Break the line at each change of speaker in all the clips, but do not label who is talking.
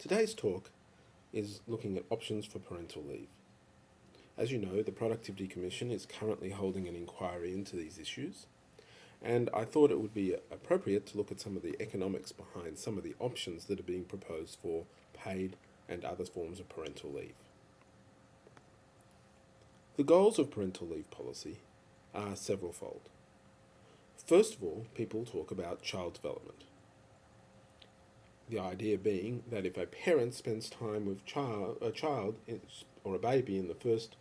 Today's talk is looking at options for parental leave. As you know, the Productivity Commission is currently holding an inquiry into these issues, and I thought it would be appropriate to look at some of the economics behind some of the options that are being proposed for paid and other forms of parental leave. The goals of parental leave policy are severalfold. First of all, people talk about child development. The idea being that if a parent spends time with a child or a baby in the first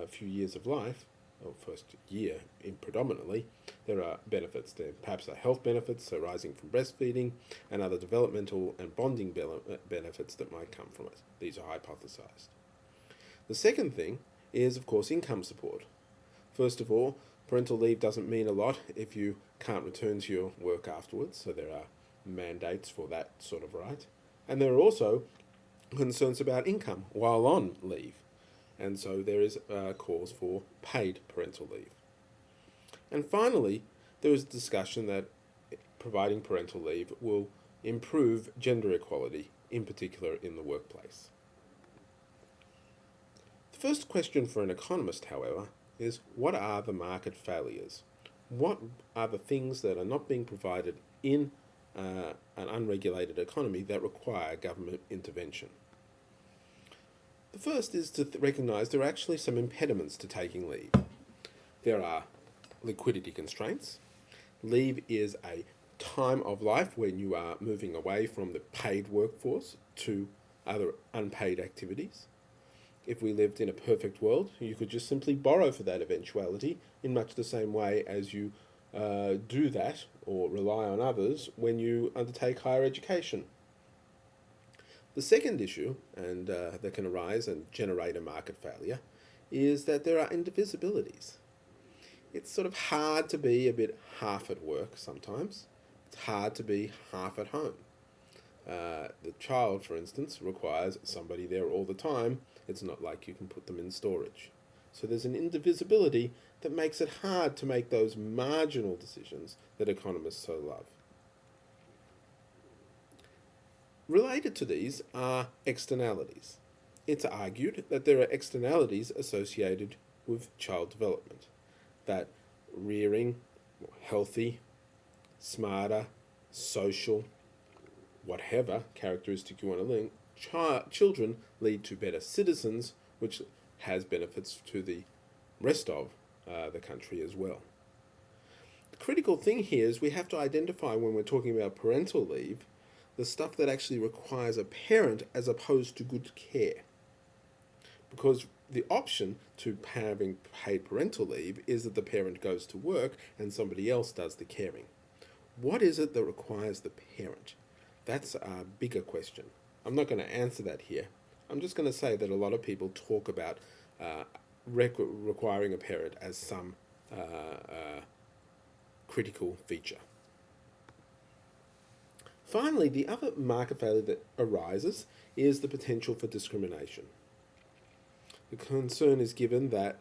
few years of life, or first year predominantly, there are benefits. There perhaps are health benefits arising from breastfeeding and other developmental and bonding benefits that might come from it. These are hypothesized. The second thing is, of course, income support. First of all, parental leave doesn't mean a lot if you can't return to your work afterwards, so there are mandates for that sort of right. And there are also concerns about income while on leave. And so there is a cause for paid parental leave. And finally, there is a discussion that providing parental leave will improve gender equality, in particular in the workplace. The first question for an economist, however, is what are the market failures? What are the things that are not being provided in an unregulated economy that require government intervention? The first is to recognise there are actually some impediments to taking leave. There are liquidity constraints. Leave is a time of life when you are moving away from the paid workforce to other unpaid activities. If we lived in a perfect world, you could just simply borrow for that eventuality in much the same way as you do that or rely on others when you undertake higher education. The second issue, and that can arise and generate a market failure, is that there are indivisibilities. It's sort of hard to be a bit half at work sometimes. It's hard to be half at home. The child, for instance, requires somebody there all the time. It's not like you can put them in storage. So there's an indivisibility that makes it hard to make those marginal decisions that economists so love. Related to these are externalities. It's argued that there are externalities associated with child development, that rearing healthy, smarter, social, whatever characteristic you want to link, children lead to better citizens, which has benefits to the rest of the country as well. The critical thing here is we have to identify when we're talking about parental leave the stuff that actually requires a parent as opposed to good care. Because the option to having paid parental leave is that the parent goes to work and somebody else does the caring. What is it that requires the parent? That's a bigger question. I'm not going to answer that here. I'm just going to say that a lot of people talk about requiring a parent as some critical feature. Finally, the other market failure that arises is the potential for discrimination. The concern is given that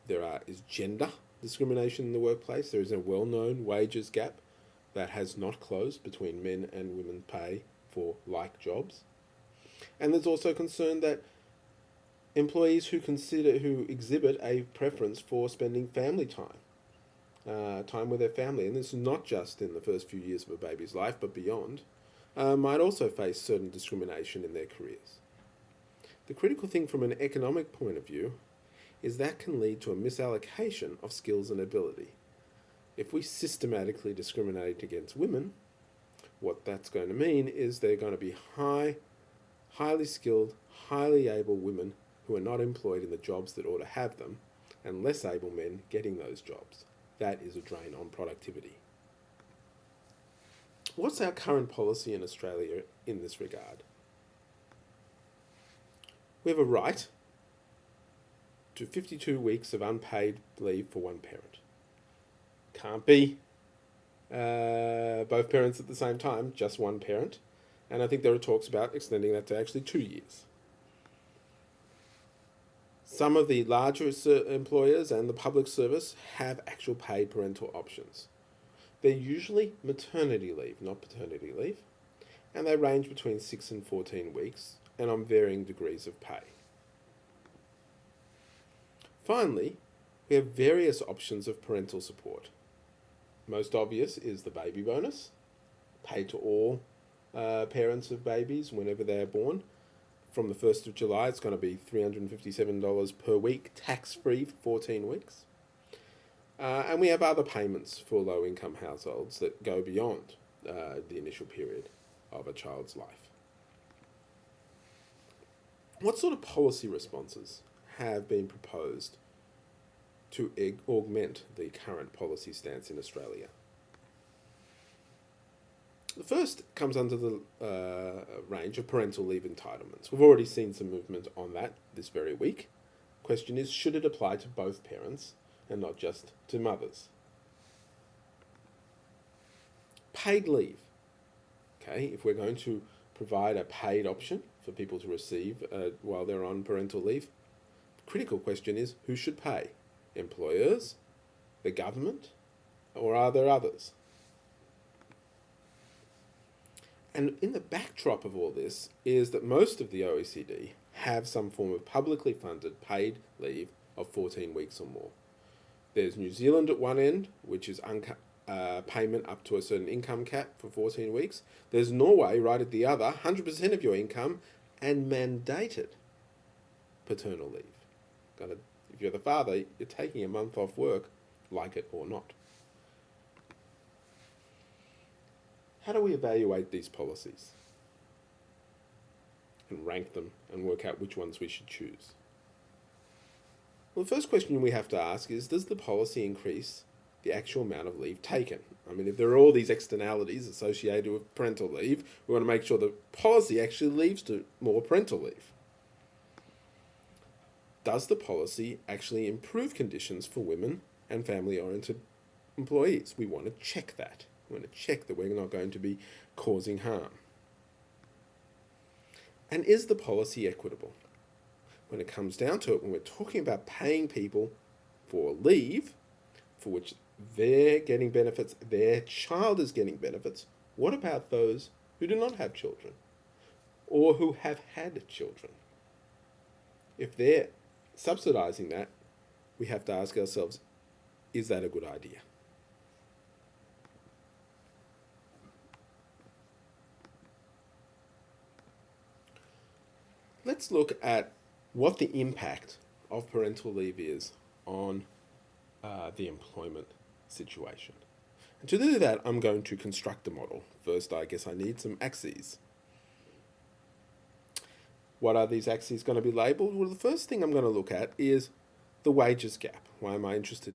there is gender discrimination in the workplace. There is a well-known wages gap that has not closed between men and women's pay for like jobs. And there's also concern that employees who exhibit a preference for spending family time with their family, and this is not just in the first few years of a baby's life, but beyond, might also face certain discrimination in their careers. The critical thing from an economic point of view is that can lead to a misallocation of skills and ability. If we systematically discriminate against women, what that's going to mean is they're going to be highly skilled, highly able women who are not employed in the jobs that ought to have them, and less able men getting those jobs. That is a drain on productivity. What's our current policy in Australia in this regard? We have a right to 52 weeks of unpaid leave for one parent. Can't be both parents at the same time, just one parent. And I think there are talks about extending that to actually 2 years. Some of the larger employers and the public service have actual paid parental options. They're usually maternity leave, not paternity leave. and they range between 6 and 14 weeks and on varying degrees of pay. Finally, we have various options of parental support. Most obvious is the baby bonus, paid to all parents of babies whenever they are born. From the 1st of July, it's going to be $357 per week, tax-free for 14 weeks. And we have other payments for low-income households that go beyond the initial period of a child's life. What sort of policy responses have been proposed to augment the current policy stance in Australia? The first comes under the range of parental leave entitlements. We've already seen some movement on that this very week. Question is, should it apply to both parents and not just to mothers? Paid leave. Okay, if we're going to provide a paid option for people to receive while they're on parental leave, the critical question is, who should pay? Employers, the government, or are there others? And in the backdrop of all this is that most of the OECD have some form of publicly funded paid leave of 14 weeks or more. There's New Zealand at one end, which is payment up to a certain income cap for 14 weeks. There's Norway right at the other, 100% of your income and mandated paternal leave. If you're the father, you're taking a month off work, like it or not. How do we evaluate these policies and rank them and work out which ones we should choose? Well, the first question we have to ask is, does the policy increase the actual amount of leave taken? I mean, if there are all these externalities associated with parental leave, we want to make sure the policy actually leads to more parental leave. Does the policy actually improve conditions for women and family-oriented employees? We want to check that. We want to check that we're not going to be causing harm. And is the policy equitable? When it comes down to it, when we're talking about paying people for leave, for which they're getting benefits, their child is getting benefits, what about those who do not have children or who have had children? If they're subsidizing that, we have to ask ourselves, is that a good idea? Let's look at what the impact of parental leave is on the employment situation. And to do that, I'm going to construct a model. First, I guess I need some axes. What are these axes going to be labelled? Well, the first thing I'm going to look at is the wages gap. Why am I interested